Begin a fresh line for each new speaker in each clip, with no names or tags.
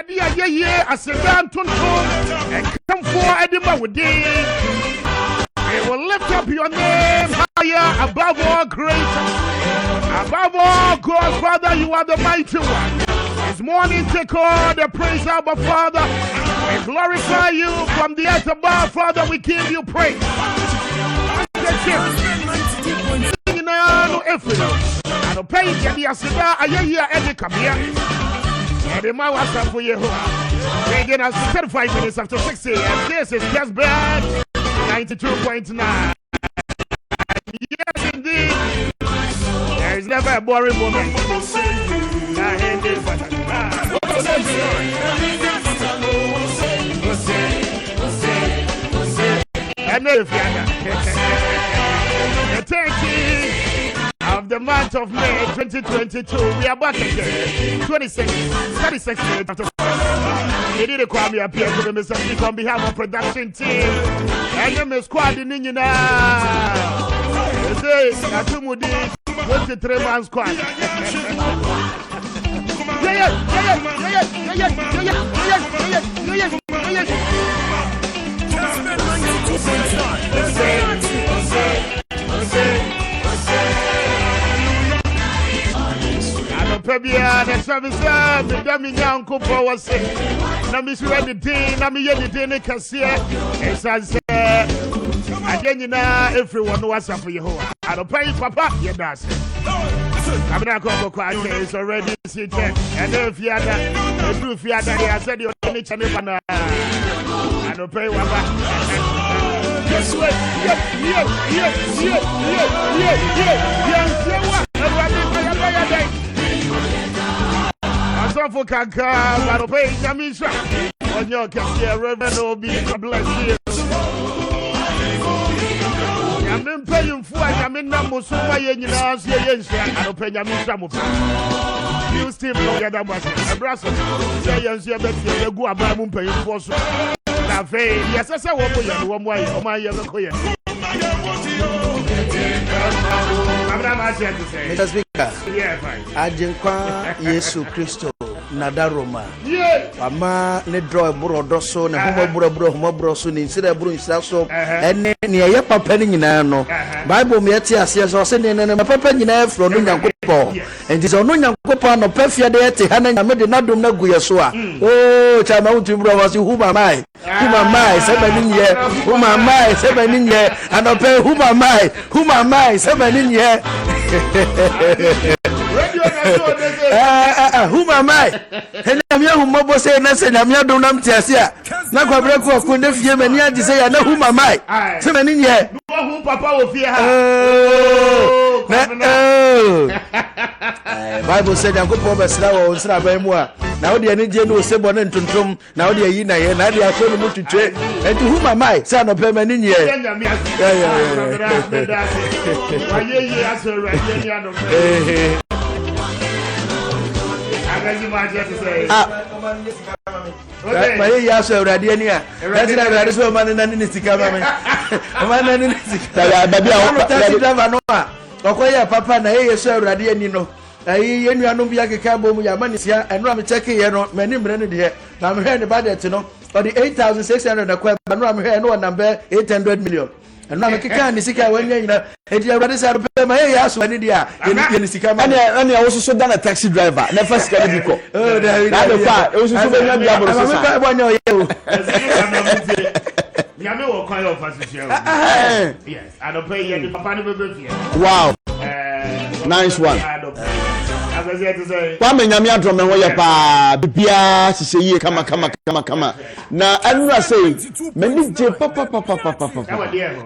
Yadia ye as a down to and come for Edinburgh with thee. We will lift up your name higher above all greater. Above all, God, Father, you are the mighty one. This morning, take all the praise, Abba, Father. We glorify you from the earth above, Father. We give you praise. And pay the Asida, I hear Eddie come here. And the man was for you. Again, as 35 minutes after 6 a.m. This is Kessben 92.9. Yes, indeed. There is never a boring moment. And if the turkey of the month of May 2022, we are back again. 36 minutes after. They did a Kwame Appiah Kubi Mr. on behalf of production team. And then the squad in Nina. They say, Natumudi, 23-man squad. Pebia, the service, the dummy young couple was saying, Nami ready day, Nami the day, Cassia, as I said, again, you know, everyone was up for you. I don't pay Papa, you does. I'm not going to quite is already seated, and if you had that, if you had that, I said you're in each and every I don't pay what. Yes, for Kanka, I don't pay Yamisha. When you can see a revenue, be bless you. I'm in paying for I'm in numbers, so I don't pay Yamisha. You still know that was a Brussels. Say, yes, you better go about Mumpa in Boston. Now, yes, I saw one way, oh my, you're the
Mr. Speaker, Ajenkwa Yesu Kristo Nadaroma. Ama ne draw brodoso na homo broso ni nsira bro nsaso ene ne ye papa ni nyina no Bible me ati ase so se ne papa nyina afro no nyankopɔ enti so no nyankopɔ no pafia de ete ha na nyame de nadom na gu yeso a oh chama utu bro was huma mai se bani ye huma mai se bani ye anope huma mai se bani ye who am I? And I'm young mobile saying, I'm your donam Tiasia. Now, Quabraco of Kundefia, and yet to say, I know whom am I? So many yet. Who Papa will fear. Bible said, I'm good for Slow, Srabamoa. Now the energy no Sebon and Tuntum, now the Yina, and I are so much to trade. And to whom am I? Son of Permanent yet. My yes, already. That's what man and Nisika. Man and Nisika. Okoya papa na yes, already, and you know. I know Biaka Cabo, Yamanisia, and Ram checking many minutes here. Now I'm hearing about that, you know. But the 8,600 acquired, but I'm hearing no number 800 million. And now I can't see when you know, and you already said, my ass when it is. And I also done a taxi driver, never scared you. Oh, it was yes, I don't pay you. Wow, nice one. Kwame nyamia drama wo ye pa bibia sise kama na anu say mani je papa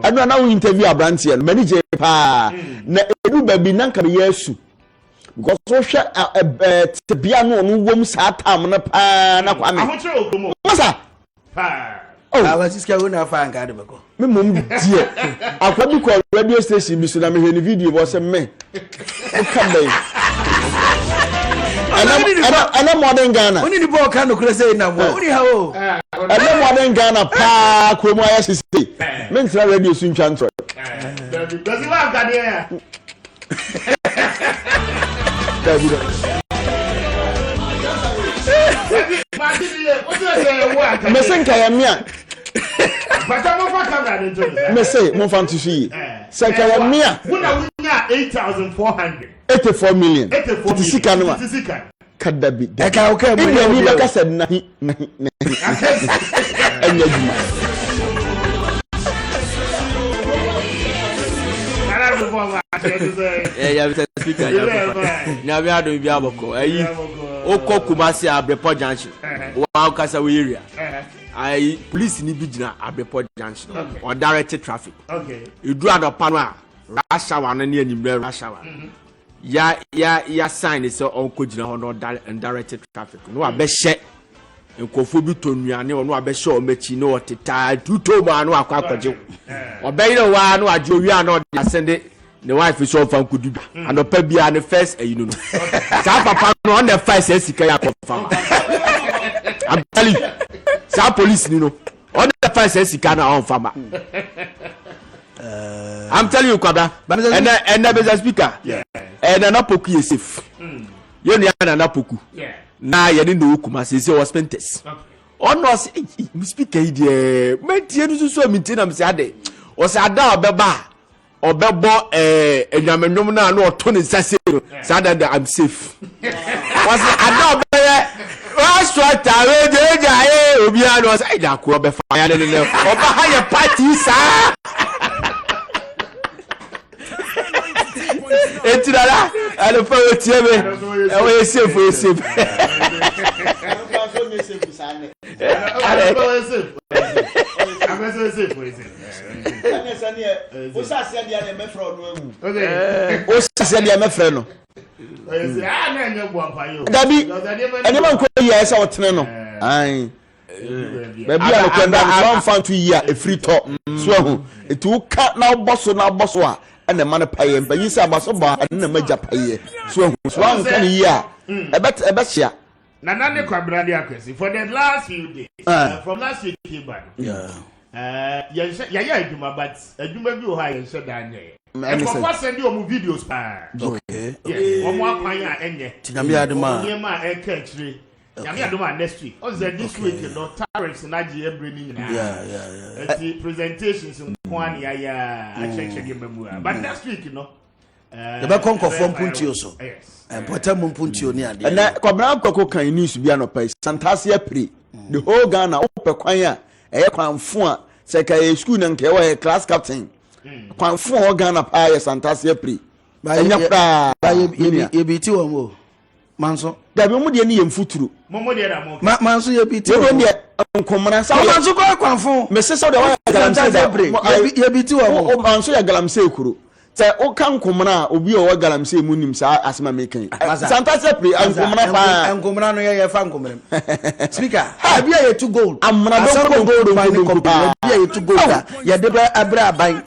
anu na wo interview abrantie mani je pa na edu baby nanka be yesu because so hwe tebia no no wom sa tam na pa na Kwame masa pa I was just going to find Gadabako. Me mum dear. I probably call radio station, Mr. Nami video was a me. Come and I'm modern Ghana. Only the ball can look say now. Only how I'm modern Ghana, Pa, Kumoya City. Men's radio soon transfer. Does he want that here?
me say nka ya me a
But I'm not coming to
me say mo fan to see say nka ya me a
we na 8,400
84 million
84 million
sika no
sika
kada bi
e ka o ka
mo ni be ka said na anya juma
ya Mr. Speaker ya we ado bi aboko ayi okọ Kumasi Abrepo Junction wa kasa we area I police ni bi gina Abrepo Junction or direct traffic
okay
you do adopa no a rush hour na ne animre rush hour ya sign is onko gina ho no direct traffic no abehye nkofo bi tonuane no abehye o machi no oteta tuto ma no akwakoje obeyire wa no aje owi ana o send the wife is so fan kudu and opa bia ne first you know sa papa no on the first sika ya confirm I'm telling you sa police ni no on the first sika na on farmer I'm telling you kwada and the business speaker and na poku is safe you na poku na ye ni no Kumasi say was spentes on no say speaker here mentie no so mentie na me say ade o say ada obeba obebo enyamenyom na no oto ne sase no say that I'm safe was ada obeye was tawe deja obi an was say da ko obefa ya ne ne oba ha ye party sa etirara ale fa otieme e we safe Dabi enema nko ya esa otene no ai baby a kwenda one fan 2 year e free to so ahu etu ka na oboso a ene man paye mpanyi se abaso ba na maja paye so ahu so an kan yi a ebe hia
na nane kwabrade akwesi for the last few days from last week came back ya aduma but aduma bi o ha yense danye e ko send you mu videos pa
okay
omo akwan a enye
tinyame aduma
ma e ka chire nyame aduma next week o say this week no tariffs na je ebre ni nyina the presentations nkwani ya check mamu but next week no
the be konkofo mpuntio so important mpuntio ni ade
na kwabra kwako kan news bia no pa santase apre the whole Ghana ope kwan a eye kwanfo a se ka e school na nke we class captain kwanfo o Ghana pa ye santase apre enya pra
ye biti wo mo manso
da bi mu de ni ye mfuturu
mo de da mo
manso ye biti
wo de nkomra sa
manso ko kwanfo
me se so de wa galamse
apre ye biti wo mo
o manso ya galamse kuro say o kan komra obi o wa galamse munim sa asema mekan santase apre nkomra pa
nkomra no ye fa nkomra speaker abi ye to gold
amra do gold
pa abi ye to gold ya de ba abra aban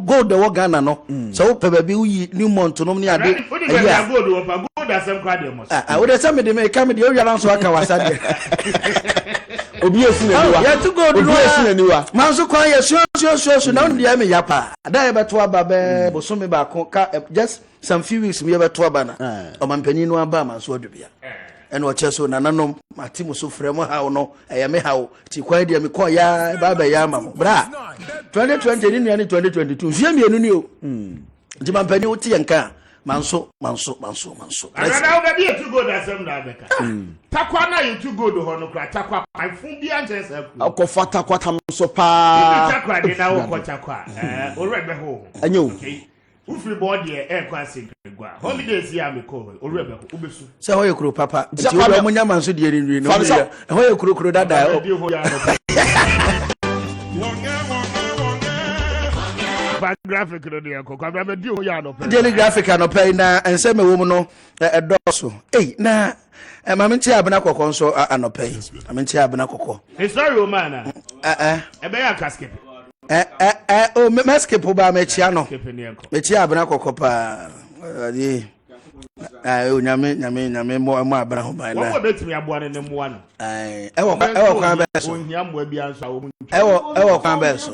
gold the Ghana no so baby we new month no ni ade
ya gold asem kwa de mos
we dey say me dey make come dey o yara so aka wasa de
obi esi na niwa
ya to gold
obi esi na niwa
man so kwa ye so na no dey me yapa ada ye beto aba be bosome ba ko just some few weeks me beto aba na o mampani no aba man so odubia eno che so na nanom atimu so frem ha no eye me ha ti kwa dia me ko ya ba ya mamo bra 2020 ni 2022 fie mienu ni o di mampani wo ti yenka manso
ana oga bi to go da sem na beka takwa na you to go do ho no kra takwa afun bi anje se ku
akofa takwa tam so pa
takwa de na wo ko takwa orebe ho
anyo
ufri board e kwa sigwa holidays ya me ko orebe ho obesu
se ho ye kuro papa ti wo mo nyama nso de rinri no ho ye kuro dada
graphic no dey ko kwa be di ho ya no pe
daily graphic no pe na ense me wo mu no edoso na mamentia abena kokko nso anope mamentia abena kokko
sorry o man be ya casket
o meske po ba mechia no mechia abena kokko pa nyame mo abena ho ba na
wo betimi aboa ne moa no
ewo kwa beso
ohia moa bia nso awo
ewo kwa beso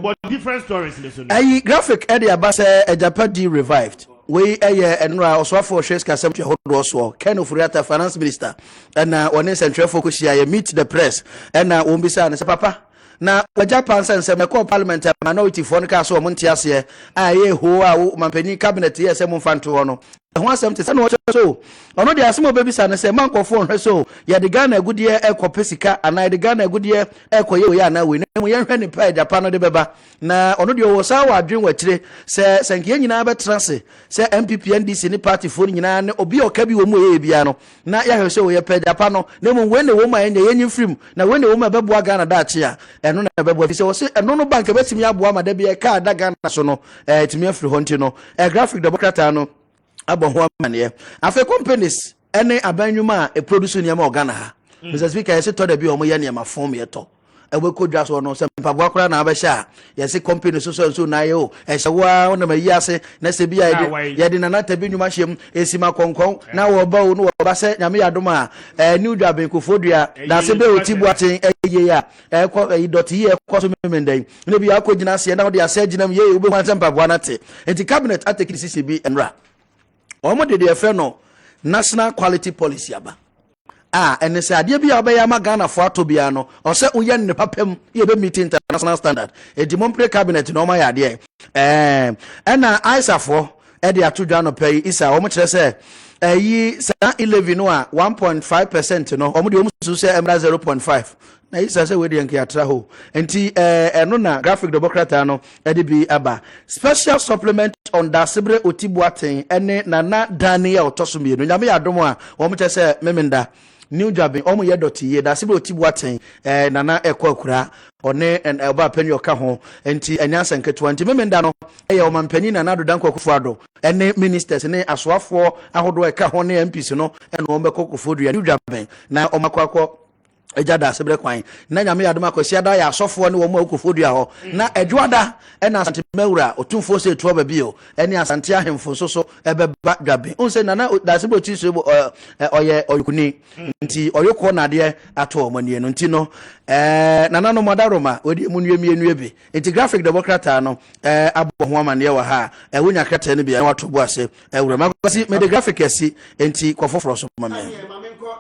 but different stories listen
graphic e dey abase ejapa di revived we enra oswafo hwes kasem twa hodo so Ken Ofuriata finance minister na one central focus here meet the press na won bisa ne papa na Japan sense me call parliament minority for no ka so mo ntiase aye ho a mampani cabinet ye se mo fanto ho no ho asem te se no so ono de asem obebisa ne se mankofo hwe so ye de Ghana agudie ekopesika ana de Ghana agudie ekoye we ana we ne mo ye hwe ne pa Japan no de beba na ono de wo sa wa adwen watire se senke nyina betrase se MPP NDC ni party fo nyina ne obi oka bi wo mu ye bia no na ya hwe so we pa Japan no ne mo we ne wo ma ye nyi frim na we ne wo ma beboa Ghana da ache a eno na beboa fi se wo se eno no bank betimi aboa ma da bia ka da Ghana so no timi afri ho nti no graphic democrat no abon amane afa companies ene abanyuma e produce niam Ghana ha Mr. Speaker yesi to da bi o mo ye niam form ye to ewe kodwa so no se mpaboa kora na abehya yesi company so na ye o ehyewa ona mayi ase na se bi ye de na tabi nyuma hyem esima konkon na wo ba o no wo ba se nyame yadom a new job nkofodua da se be otibu aten eye ya doti ye kwaso memendai ne bi akogina se na wo de ase ginam ye ube hwan se mpaboa na te enti cabinet ateki CCB enra omo de efe no national quality policy aba ene se ade bia obeya ma Ghana fo ato bia no o se uye ne papam ye be meet international standard e di monpre cabinet no ma ya de ena aisafo e de atodwa no pay isa o mo kire se yi sa 11 no a 1.5% no o mo de o mo su se emra 0.5 na isa se we de nke atra ho enti eno na graphic democrat no e de bi aba special supplement on Dasibre Otibuaten ene nana Daniel Tosumie no nyame yadom a o mo kire se memenda new job omo ye doti ye Dasibre Otibuaten nana ekwa one and eba penny oka ho enti enyansa nketo enti memenda no eye o mampani nana dodan kwakufu ado ene ministers ne asoafo ahodo eka ho ne MPs no ene o mbekọ kwakufu do new job na o makwakọ eja Dasibre kwan na nyame yadom akwasi ada ya asofo ne wo ma okofodua ho na edwada ena asante mewura otumfo se eto babio ene asante ahemfo so ebeba dwabe onse nana Dasibre otiso oye oyukuni nti oyoko na de ato omanie no nti no nana no modaroma odi munuemienu ebe nti graphic democrat no abo ho amane wa ha wonya krata ne bia wato bo ase ewura makwasi me de graphic asi nti kwofoforo so mame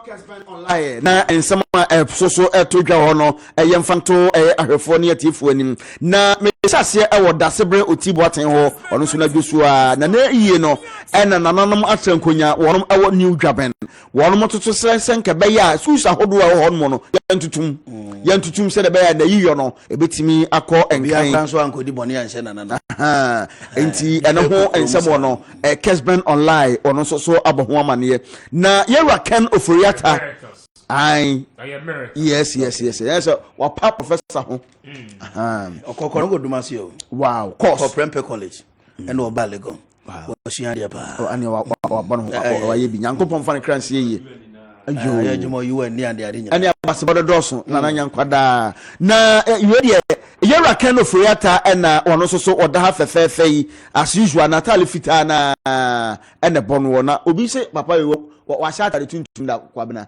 Kessben online na ensama so etodwa ho no yemfanto ahwefo ne atifo anim na mesase e wo Dasibre Otibuaten ho ono so na dwosu a na iye no ena nananom atrankonya wonom ewo new dwaben wonom toto sense nke be ya susa hodo a ho no yantutum se de be ya na yiyo no ebetimi akọ enkan
ya so ankodi bone anse nanana
enti ene ho ensamo no Kessben online ono so aboho amane na yewra Ken Ofuriata yes wa pa professor ho
okokoro go dumasi o
wow course
for Prempe College and o balego wa shiaria pa
ani wa banu wa ye bi nyankopon fa ne kranse ye
ayo ya jumo yu ni ande ari nya
ani abasebodo doso na nyankwada na ye yewra Ken Ofuriata na ono so oda ha fefefe as usual Natalie Fitana ene bonu na obi se papa yo wa shata de tuntum da kwabena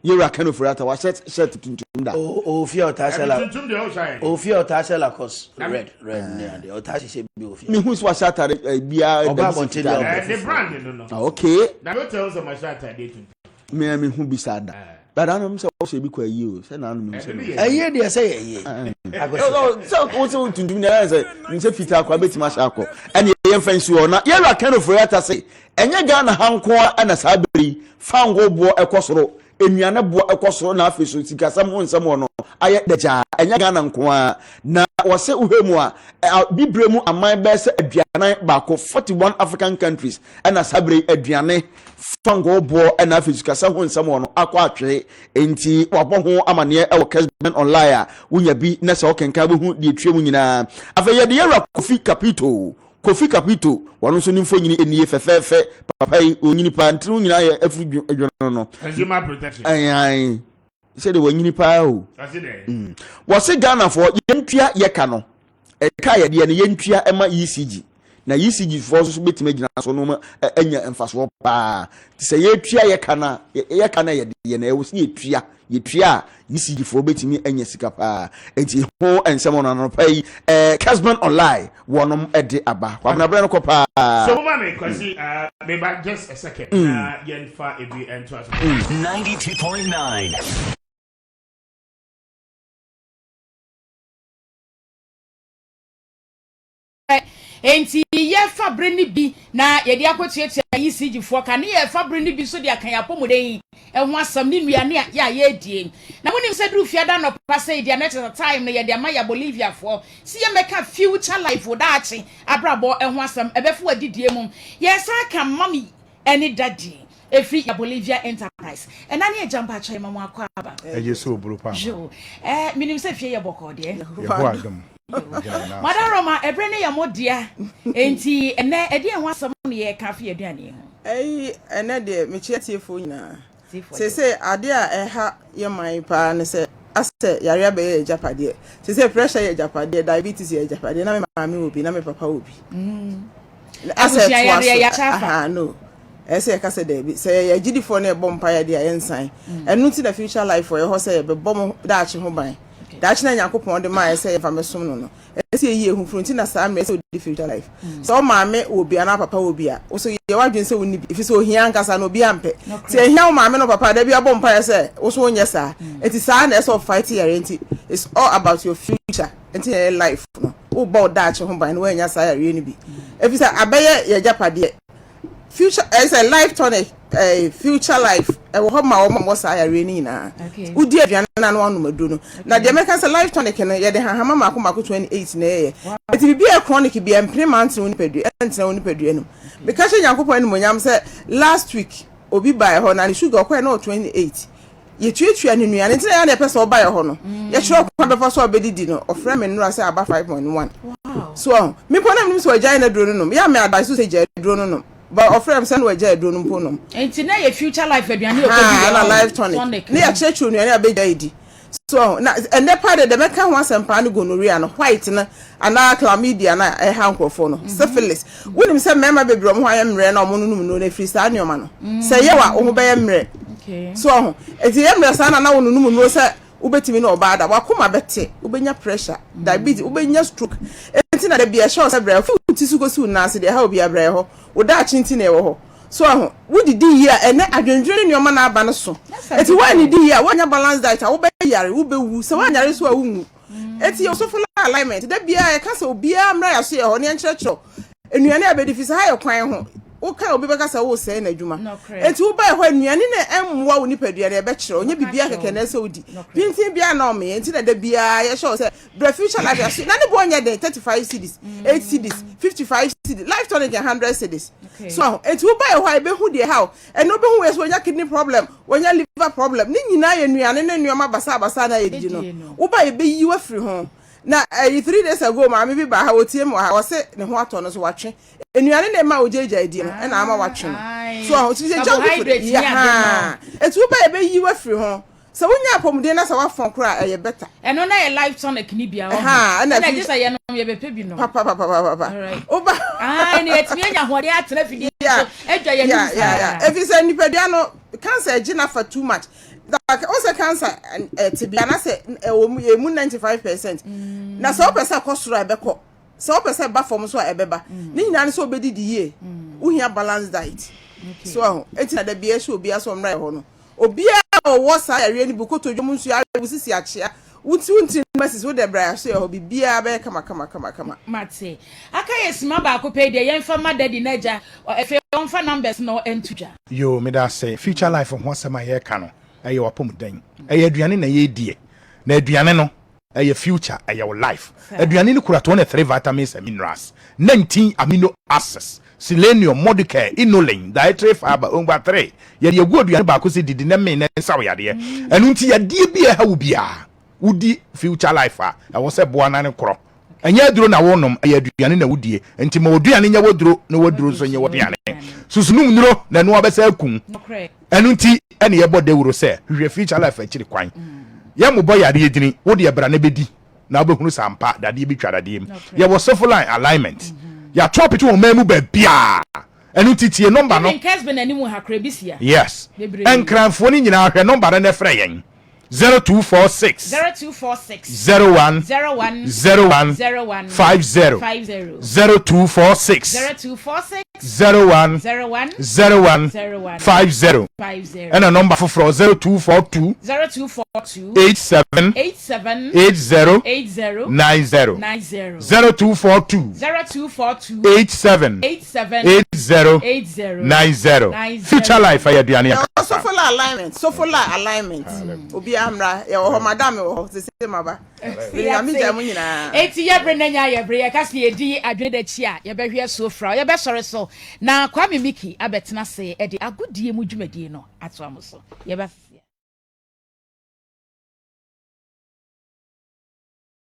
yewra Ken Ofuriata wa shirt tuntum da
o fia otasela tuntum de o shine o fia otasela cos red ne ande otasi se bi o fia
me hu wa shata bia
the brand no
okay
na go tell us my shata de tuntum
me hu bi sada but I know say o se bi kwa yi o se na no me se
eye de say eye
so o tuntum na say nse fita kwa betima sha akọ ene ye mfansi o na yewra Ken Ofuriata say enye Ghana hanko ana sabiri fango bo ekosoro enuane bo ekosoro na afeso sikasam onsam no aye deja enye Ghana nko na wose uhemu a bibremu aman be se aduanan baako 41 African countries ana sabiri aduane fango bo ana afeso sikasam onsam no akọ atwe enti wabo ho amane e wo Kessben online wunya bi na se okenka bo hu de twemu nyina afeye de yewra Kofi Capito wanu so nimfo nyini eniye fefefe papa yi onyini pa ntru nyina ya afuru edwono no
consumer protection
ai se de wanyini pa o wose Ghana for yentua yeka no eka ye de ne yentua ema ECG na ECG for so betime gina so no enya emfaso pa se ye tua ye kana ye na e wo se ye tua ECG for betime enya sika pa enti ho ensem no pai Kessben online wonom ede aba kwabna bre no ko pa
so mama kwasi me back just a second yen fa ebi ento as
92.9
enti ye fabre ni bi na ye de akotiatia ECG fo ka ne ye fabre ni bi so de akan apomuden ho asam ni nuane ya ye die na wonim se dru fiada no pase dia na time no ye de ma ya Bolivia fo si ye meka future life wo daachi abrabo ho asam ebefo adidie mum ye sa ka mami any daddy efi ya Bolivia enterprise enani e jamba cha mamu akwa aba
yeso buru pa
jo minim se fie ye boko de
ye bo adom
Madam Roma ebrene ya modia enti ene ede ho asam no ye kafe aduane ho
ene de me chietiefo nyina se ade a eha ye man pa ne se ase yare be ye japade se pressure ye japade diabetes ye japade na me mama obi na me papa obi
ase yare ya chafa
no ese ka se de se ye gidifo na e bompa ya de yensan enu ti the future life for ye ho se ye be bom daachi ho ban daachi na yakopon de ma ese ye fa mesom no ese ye hu frunti na sa me ese the future life so maame obi ana papa obi a wo so ye wadwen se woni bi fi so hia nkasa no obi ampe se hia maame no papa da bi abompa ya se wo so onye sa enti sa na ese of fight here enti it's all about your future enti your life no wo bo daachi ho ban no anya sa ya ni bi efi sa abaye ye japade future is a life tonic future life e wo ma wo sa ya reni na udi aduane na no anu madu no na de make say life tonic no ye de hahama mako 28 na ye eti bi e chronic bi implement woni pedu entina woni pedu enu because Yakopon enu monyam say last week obi buy ho na sugar kwa na 28 ye tuatua ne nuane entina ya na pese o buy ho no ye chiro kwa be so obedidi no ofre me nura say aba 5.1 wow so me pona me so agya na duro no ya me advice so say agya duro no but of them send we jay do no mpo no enti
na ye future life aduane o
na life tonic na ya chechu nuane abegya idi so na and the part de meka ho asempa no gonorrhea no white na ana chlamydia na e hankrofo no syphilis wonim se mema bebrom ho ayemre na omo no no na free sa nyoma no se ye wa o ho be yemre okay so ho enti yemre sa na wonu no no se ubetimi na obada wakoma bete ubenya pressure diabetes ubenya stroke enti na de bia sure se bra fu tisugo su na se de ha obi abra ho oda chinti na ewo ho so ho wudidi here ene adwendwere ne oma na aba no so enti wani di here wanya balance diet a wo be yare wo be wu se wanya re so a wu enti yo so full alignment de bia e ka se obi amra ya so ye ho ne enkyerechero enuane abedifisi ha ye kwan ho oka obi beka sa wo se na adwuma enti wo ba ho anuane na emwa wo nipaduare be kire onye bibia keke na se odi pintin bia na o me enti na da bia ye show se the future life na ne bo onye de 35 cedis 8 cedis 55 cedis life tonic 100 cedis so enti wo ba ho be hu de how and no be hu we so onye kidney problem onye liver problem ni nyina ye nuane na nuama basa na ye di no wo ba be yi wa free ho na 3 days ago ma me bi ba ha otie mo ha wo se ne ho ato no so watwe enuane na ma ojeja edi no na ama watwe no so o ti se jump ya etu ba be yi wa free ho so wonya apomde na sa wa fon kra e better
eno na ye life tonic ni bia ho na just say no ye be pebi no
papa oba
ni etimi anya hode atena fidie so edwa ye ni
if you say nipadua no cancer gina for too much that also cancer tibia na say emu 95% na so pesa kosoro ebeko so pesa ba form so ebeba ni nyina so obedidi ye uhia balance diet so etina da bia so bia so mra ho no obia o sa area ni bukoto dwom nsu abusisi achia unti masisi wo de bra so ho bibia be kama
mate aka yesima ba ko pe de yemfa madadi naja efe onfa numbers no entuja
yo me da say future life ho asema ye ka no eye wapomudan eye aduane na ye die na aduane no eye future eye life aduane ni kura 23 vitamins and minerals 19 amino acids selenium modicare inulin dietary fiber omega 3 ye gu aduane ba ko se didi na me na sawo yade enu nti yade bia ha wo bia wudi future life a wo se boa na ne kro anya aduro na wonom eye aduane na wudie nti ma oduane nya woduro na woduro so nya woduane susunum nuro na no abesa akun enu nti ene ye bode wuro se hwe future life akiri kwan ye mo boy yade edini wo de bra na bedi na obehunu sampa dade bi twa dade em ye wo soft line alignment ya chop it on memu be bia enu titie number no
Kessben animu hakra bisia
yes enkranfo ni nyina hwe number na frɛ yɛn 0246 01 01 50 0246 01 50 and a number for 0242 87 80 90 0242 87 80 90 future life ayaduane
so for alignment obi amra ya ho madam ho se maba ya mi jamu nyina
eti ya bre nanya ya bre ya kasi edi adwe da chi a ya behwe so fra ya be sore so na Kwame Miki abetena se e de agodie mu dwumadie no ato amoso ya be